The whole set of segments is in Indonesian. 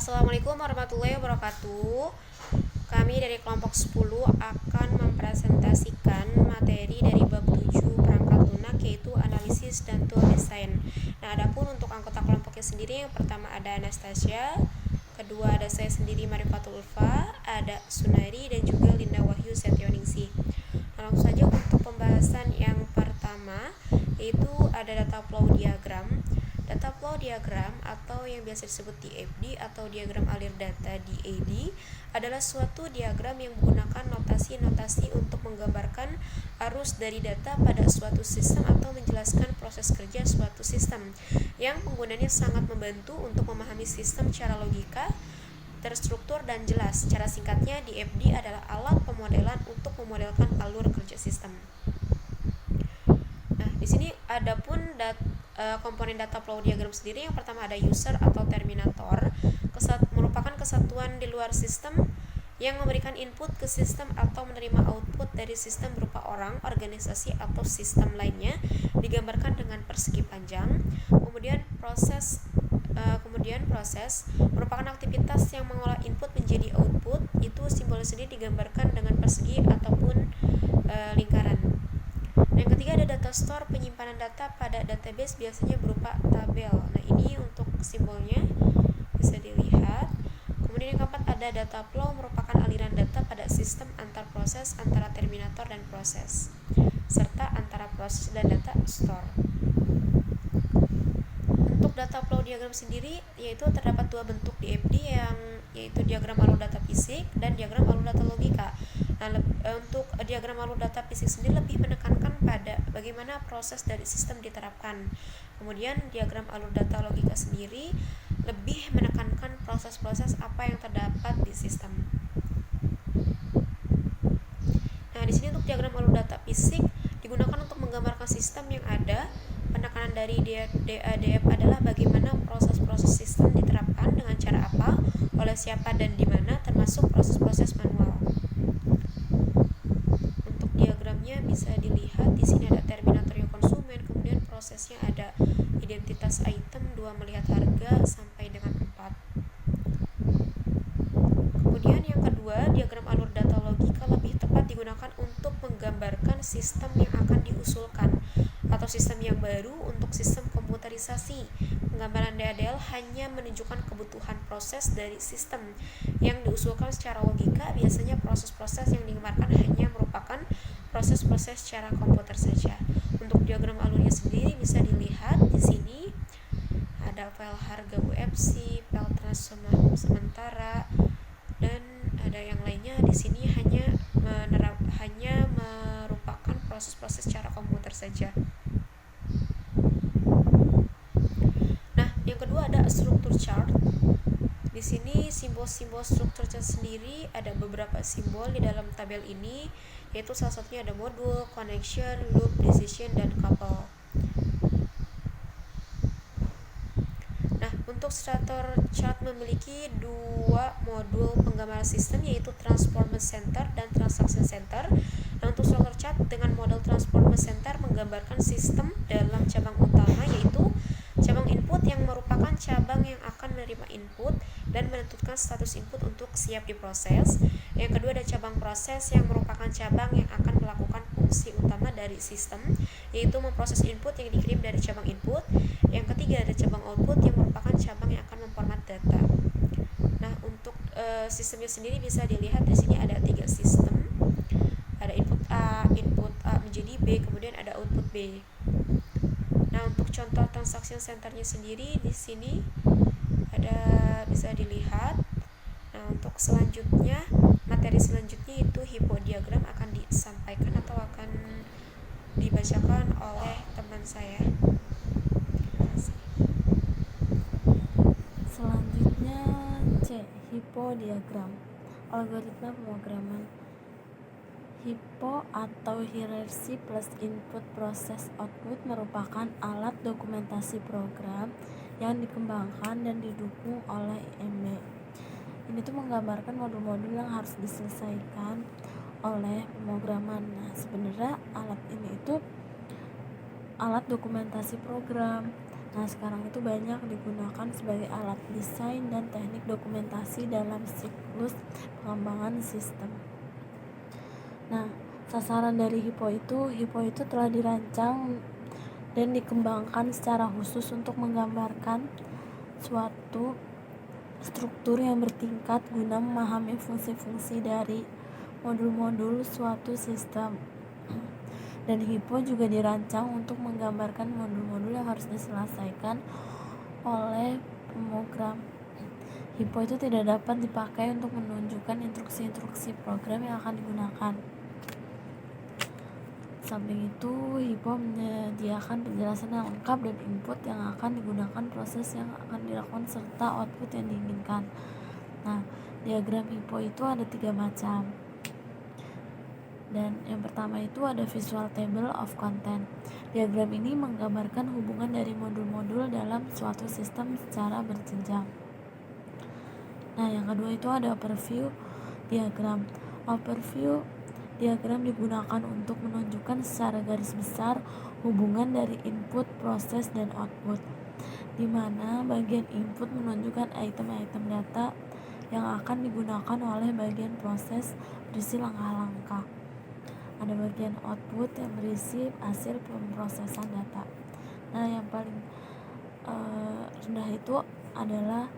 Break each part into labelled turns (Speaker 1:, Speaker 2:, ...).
Speaker 1: Assalamualaikum warahmatullahi wabarakatuh. Kami dari kelompok 10 akan mempresentasikan materi dari bab 7 perangkat lunak, yaitu analisis dan tool design. Nah, adapun untuk anggota kelompoknya sendiri, yang pertama ada Anastasia, kedua ada saya sendiri Marifatul Ulfa, ada Sunari, dan juga Linda Wahyu Setioningsih. Nah, langsung saja untuk pembahasan yang pertama, yaitu ada data flow diagram. Data flow diagram atau yang biasa disebut DFD atau diagram alir data DAD adalah suatu diagram yang menggunakan notasi-notasi untuk menggambarkan arus dari data pada suatu sistem atau menjelaskan proses kerja suatu sistem, yang penggunanya sangat membantu untuk memahami sistem secara logika, terstruktur, dan jelas. Cara singkatnya, DFD adalah alat pemodelan untuk memodelkan alur kerja sistem. Nah, di sini adapun komponen data flow diagram sendiri, yang pertama ada user atau terminator, merupakan kesatuan di luar sistem yang memberikan input ke sistem atau menerima output dari sistem berupa orang, organisasi, atau sistem lainnya, digambarkan dengan persegi panjang. Kemudian proses merupakan aktivitas yang mengolah input menjadi output. Itu simbolnya sendiri digambarkan dengan persegi ataupun lingkaran. Yang ketiga ada data store, penyimpanan data pada database biasanya berupa tabel. Nah, ini untuk simbolnya bisa dilihat. Kemudian yang keempat ada data flow, merupakan aliran data pada sistem antar proses, antara terminator dan proses, serta antara proses dan data store. Untuk data flow diagram sendiri, yaitu terdapat dua bentuk DFD, yaitu diagram alur data fisik dan diagram alur data logika. Nah, untuk diagram alur data fisik sendiri lebih menekankan pada bagaimana proses dari sistem diterapkan. Kemudian diagram alur data logika sendiri lebih menekankan proses-proses apa yang terdapat di sistem. Nah, di sini untuk diagram alur data fisik digunakan untuk menggambarkan sistem yang ada. Penekanan dari DADF adalah bagaimana proses-proses sistem diterapkan, dengan cara apa, oleh siapa, dan di mana, termasuk proses-proses manual. Untuk diagramnya bisa dilihat di sini ada terminator yang konsumen, kemudian prosesnya ada identitas item, 2 melihat harga, sampai dengan 4. Kemudian yang kedua, diagram alur data logika lebih tepat digunakan untuk menggambarkan sistem yang akan diusulkan atau sistem yang baru untuk sistem komputerisasi. Penggambaran DADL hanya menunjukkan kebutuhan proses dari sistem yang diusulkan secara logika. Biasanya proses-proses yang digambarkan hanya merupakan proses-proses secara komputer saja. Untuk diagram alurnya sendiri bisa dilihat di sini ada file harga UFC, file trans sementara, dan ada yang lainnya. Di sini hanya merupakan proses-proses secara komputer saja. Nah, yang kedua ada struktur chart. Di sini simbol-simbol struktur chart sendiri ada beberapa simbol di dalam tabel ini, yaitu salah satunya ada modul, connection, loop, decision, dan couple. Nah, untuk struktur chart memiliki dua modul penggambaran sistem, yaitu transformer center dan transaction center. Nah, untuk struktur chart dengan model transformer center menggambarkan sistem dalam cabang utama, yaitu cabang input yang merupakan cabang yang akan menerima input dan menentukan status input untuk siap diproses. Yang kedua ada cabang proses yang merupakan cabang yang akan melakukan fungsi utama dari sistem, yaitu memproses input yang dikirim dari cabang input. Yang ketiga ada cabang output yang merupakan cabang yang akan memformat data. Nah, untuk sistemnya sendiri bisa dilihat di sini ada 3 sistem. Ada input A menjadi B, kemudian ada output B. Nah, untuk contoh transaction centernya sendiri di sini ada bisa dilihat. Nah, untuk selanjutnya, materi selanjutnya itu hipodiagram akan disampaikan atau akan dibacakan oleh teman saya.
Speaker 2: Selanjutnya C. Hipodiagram. Algoritma pemrograman. Hipo atau hierarki plus input proses output merupakan alat dokumentasi program yang dikembangkan dan didukung oleh IMB. Ini tuh menggambarkan modul-modul yang harus diselesaikan oleh pemrograman. Nah, sebenarnya alat ini itu alat dokumentasi program. Nah, sekarang itu banyak digunakan sebagai alat desain dan teknik dokumentasi dalam siklus pengembangan sistem. Nah, sasaran dari HIPPO itu telah dirancang dan dikembangkan secara khusus untuk menggambarkan suatu struktur yang bertingkat guna memahami fungsi-fungsi dari modul-modul suatu sistem. Dan HIPPO juga dirancang untuk menggambarkan modul-modul yang harus diselesaikan oleh pemrogram. HIPPO itu tidak dapat dipakai untuk menunjukkan instruksi-instruksi program yang akan digunakan. Samping itu, HIPPO menyediakan penjelasan yang lengkap dan input yang akan digunakan, proses yang akan dilakukan, serta output yang diinginkan. Nah, diagram HIPPO itu ada 3 macam. Dan yang pertama itu ada visual table of content. Diagram ini menggambarkan hubungan dari modul-modul dalam suatu sistem secara berjenjang. Nah, yang kedua itu ada overview diagram. Overview diagram digunakan untuk menunjukkan secara garis besar hubungan dari input, proses, dan output, di mana bagian input menunjukkan item-item data yang akan digunakan oleh bagian proses berisi langkah-langkah. Ada bagian output yang berisi hasil pemrosesan data. Nah, yang paling rendah itu adalah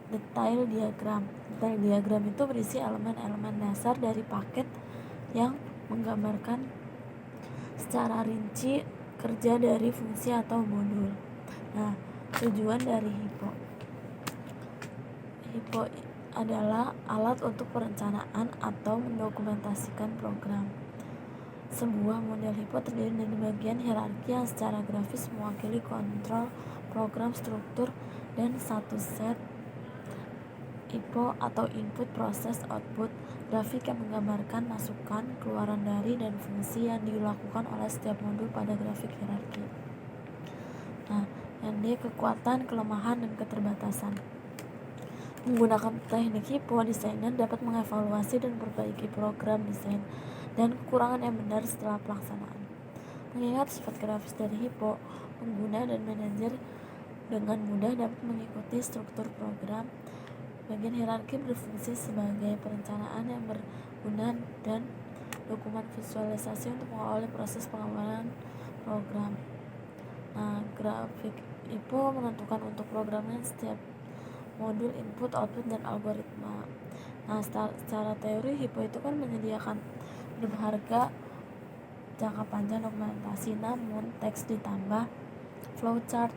Speaker 2: detail diagram. Detail diagram itu berisi elemen-elemen dasar dari paket yang menggambarkan secara rinci kerja dari fungsi atau modul. Nah, tujuan dari HIPPO. HIPPO adalah alat untuk perencanaan atau mendokumentasikan program. Sebuah model HIPPO terdiri dari bagian hierarki yang secara grafis mewakili kontrol program, struktur, dan satu set IPO atau input, proses, output grafik yang menggambarkan masukan, keluaran dari, dan fungsi yang dilakukan oleh setiap modul pada grafik hierarki. Nah, yang D, kekuatan, kelemahan, dan keterbatasan. Menggunakan teknik HIPPO, desainer dapat mengevaluasi dan memperbaiki program desain dan kekurangan yang benar setelah pelaksanaan. Mengingat sifat grafis dari HIPPO, pengguna dan manajer dengan mudah dapat mengikuti struktur program. Bagian hierarki berfungsi sebagai perencanaan yang berguna dan dokumen visualisasi untuk mengawali proses pengembangan program. Nah, grafik HIPPO menentukan untuk programnya setiap modul, input, output, dan algoritma. Nah, secara teori HIPPO itu kan menyediakan berharga jangka panjang dokumentasi, namun teks ditambah flowchart.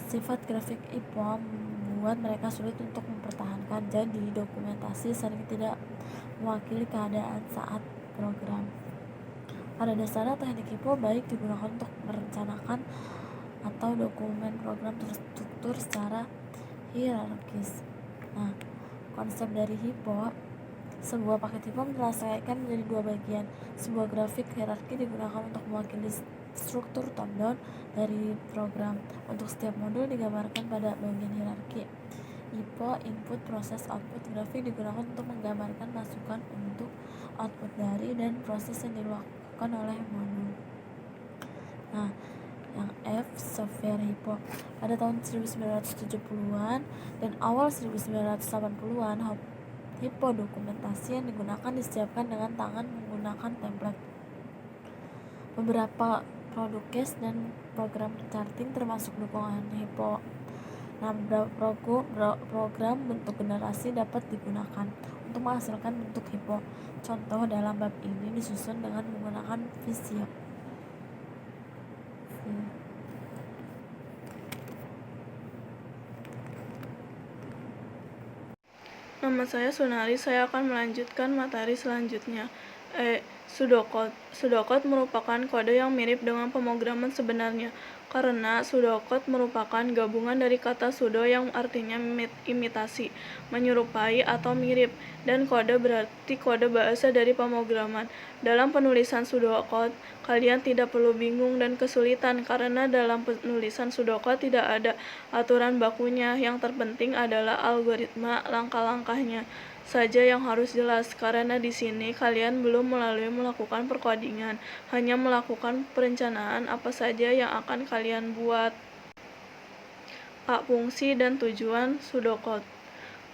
Speaker 2: Sifat grafik HIPPO membuat mereka sulit untuk mempertahankan, jadi dokumentasi sering tidak mewakili keadaan saat program. Pada dasarnya teknik HIPPO baik digunakan untuk merencanakan atau dokumen program terstruktur secara hierarkis. Nah, konsep dari HIPPO, sebuah paket HIPPO diselesaikan menjadi 2 bagian. Sebuah grafik hierarki digunakan untuk mewakili struktur top-down dari program. Untuk setiap modul digambarkan pada bagian hierarki. IPO, input, proses, output grafik digunakan untuk menggambarkan masukan untuk output dari dan proses yang dilakukan oleh modul. Nah, yang F, software HIPPO. Pada tahun 1970-an dan awal 1980-an, HIPPO dokumentasi yang digunakan disiapkan dengan tangan menggunakan template. Beberapa produk case dan program charting termasuk dukungan HIPPO. Nah, beberapa program bentuk generasi dapat digunakan untuk menghasilkan bentuk HIPPO. Contoh dalam bab ini disusun dengan menggunakan Visio.
Speaker 3: Nama saya Sunari, saya akan melanjutkan materi selanjutnya. Pseudocode. Pseudocode merupakan kode yang mirip dengan pemrograman sebenarnya, karena pseudocode merupakan gabungan dari kata pseudo yang artinya imitasi, menyerupai, atau mirip, dan kode berarti kode bahasa dari pemrograman. Dalam penulisan pseudocode, kalian tidak perlu bingung dan kesulitan, karena dalam penulisan pseudocode tidak ada aturan bakunya. Yang terpenting adalah algoritma langkah-langkahnya saja yang harus jelas, karena di sini kalian belum melakukan perkodingan, hanya melakukan perencanaan apa saja yang akan kalian buat. A. Fungsi dan tujuan pseudocode.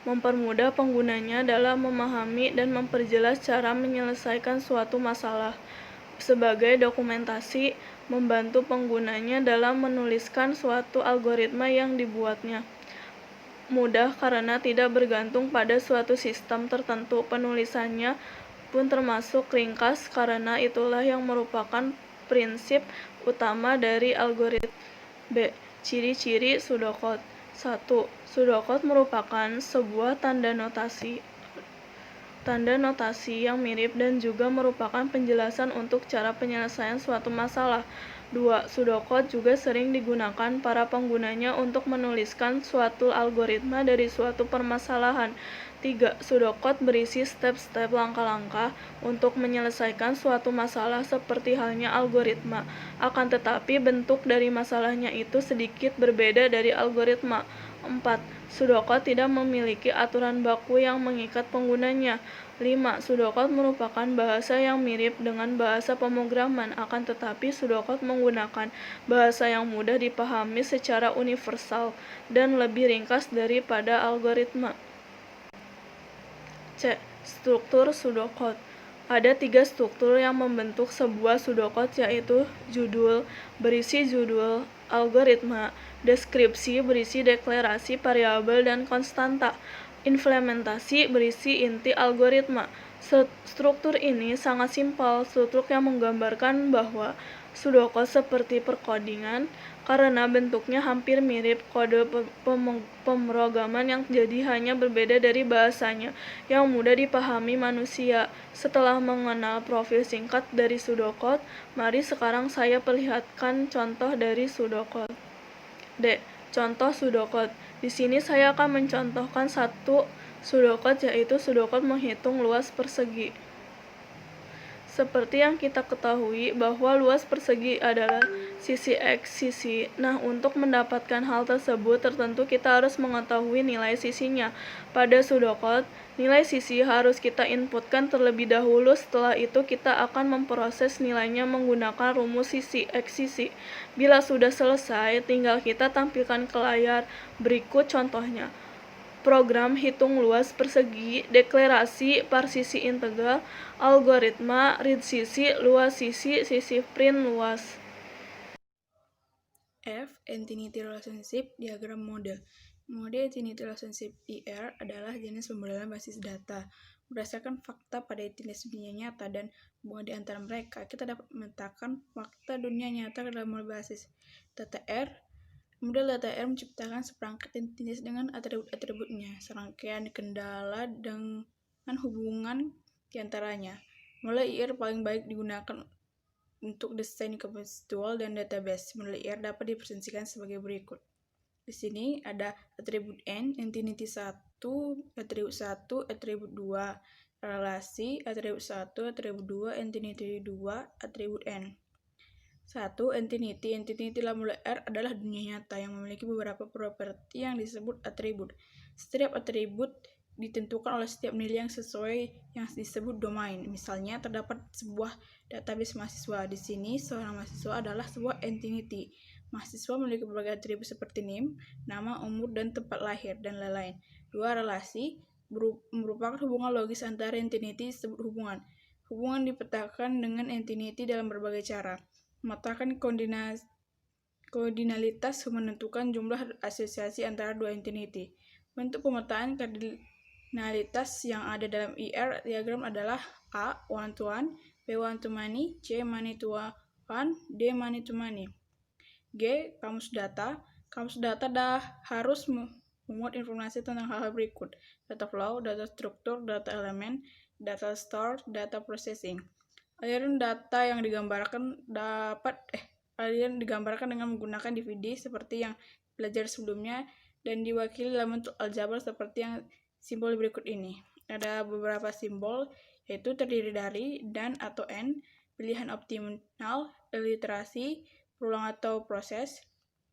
Speaker 3: Mempermudah penggunanya dalam memahami dan memperjelas cara menyelesaikan suatu masalah. Sebagai dokumentasi, membantu penggunanya dalam menuliskan suatu algoritma yang dibuatnya. Mudah karena tidak bergantung pada suatu sistem tertentu. Penulisannya pun termasuk ringkas karena itulah yang merupakan prinsip utama dari algoritma. B. Ciri-ciri pseudocode. 1. Pseudocode merupakan sebuah tanda notasi yang mirip dan juga merupakan penjelasan untuk cara penyelesaian suatu masalah. 2. Pseudocode juga sering digunakan para penggunanya untuk menuliskan suatu algoritma dari suatu permasalahan. 3. Pseudocode berisi step-step langkah-langkah untuk menyelesaikan suatu masalah seperti halnya algoritma. Akan tetapi bentuk dari masalahnya itu sedikit berbeda dari algoritma. 4. Pseudocode tidak memiliki aturan baku yang mengikat penggunanya. 5. Pseudocode merupakan bahasa yang mirip dengan bahasa pemrograman, akan tetapi pseudocode menggunakan bahasa yang mudah dipahami secara universal dan lebih ringkas daripada algoritma. C. Struktur pseudocode. Ada 3 struktur yang membentuk sebuah pseudocode, yaitu judul, berisi judul algoritma, deskripsi, berisi deklarasi variabel dan konstanta, implementasi, berisi inti algoritma. Struktur ini sangat simpel, struktur yang menggambarkan bahwa pseudocode seperti perkodingan karena bentuknya hampir mirip kode pemrograman yang jadi hanya berbeda dari bahasanya yang mudah dipahami manusia. Setelah mengenal profil singkat dari pseudocode, mari sekarang saya perlihatkan contoh dari pseudocode. D. Contoh pseudocode. Di sini saya akan mencontohkan satu pseudocode, yaitu pseudocode menghitung luas persegi. Seperti yang kita ketahui bahwa luas persegi adalah sisi X sisi. Nah, untuk mendapatkan hal tersebut tertentu kita harus mengetahui nilai sisinya. Pada pseudocode, nilai sisi harus kita inputkan terlebih dahulu. Setelah itu kita akan memproses nilainya menggunakan rumus sisi X sisi. Bila sudah selesai, tinggal kita tampilkan ke layar. Berikut contohnya. Program hitung luas persegi, deklarasi parsisi integral, algoritma, read sisi, luas sisi, sisi print luas.
Speaker 4: F. Entity Relationship Diagram Model. Model Entity Relationship IR adalah jenis pemodelan basis data. Berdasarkan fakta pada entitas dunia nyata dan hubungan di antara mereka, kita dapat memetakan fakta dunia nyata dalam model basis data R. Model data R menciptakan seperangkat entitas dengan atribut-atributnya, serangkaian kendala dengan hubungan di antaranya. Model IR paling baik digunakan untuk desain konseptual dan database. Model IR dapat dipresentasikan sebagai berikut. Di sini ada atribut N, entity 1, atribut 2, relasi, atribut 1, atribut 2, entity 2, atribut N. 1. Entity dalam model R adalah dunia nyata yang memiliki beberapa properti yang disebut atribut. Setiap atribut ditentukan oleh setiap nilai yang sesuai yang disebut domain. Misalnya, terdapat sebuah database mahasiswa. Di sini, seorang mahasiswa adalah sebuah entity. Mahasiswa memiliki berbagai atribut seperti name, nama, umur, dan tempat lahir, dan lain-lain. 2. Relasi merupakan hubungan logis antara entity disebut hubungan. Hubungan dipetakan dengan entity dalam berbagai cara. Memetakan kardinalitas menentukan jumlah asosiasi antara dua entity. Bentuk pemetaan kardinalitas yang ada dalam IR diagram adalah A. one-to-one, B. one-to-many, C. many-to-one, D. many-to-many. G. Kamus data. Kamus data harus memuat informasi tentang hal-hal berikut: data flow, data struktur, data elemen, data store, data processing. Aliran data yang digambarkan dengan menggunakan DVD seperti yang belajar sebelumnya dan diwakili dalam bentuk aljabar seperti yang simbol berikut ini. Ada beberapa simbol, yaitu terdiri dari dan atau n, pilihan optimal, literasi, perulang atau proses,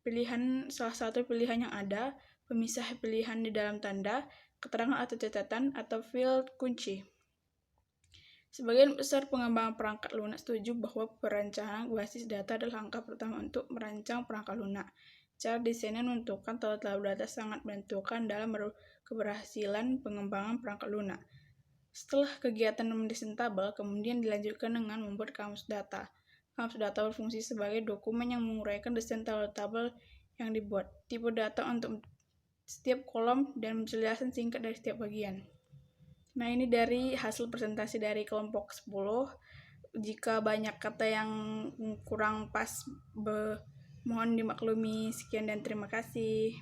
Speaker 4: pilihan salah satu pilihan yang ada, pemisah pilihan di dalam tanda, keterangan atau catatan, atau field kunci. Sebagian besar pengembangan perangkat lunak setuju bahwa perencanaan basis data adalah langkah pertama untuk merancang perangkat lunak. Cara desainnya menentukan tabel data sangat menentukan dalam keberhasilan pengembangan perangkat lunak. Setelah kegiatan mendesain tabel, kemudian dilanjutkan dengan membuat kamus data. Kamus data berfungsi sebagai dokumen yang menguraikan desain tabel-tabel yang dibuat, tipe data untuk setiap kolom, dan penjelasan singkat dari setiap bagian. Nah, ini dari hasil presentasi dari kelompok 10. Jika banyak kata yang kurang pas, mohon dimaklumi. Sekian dan terima kasih.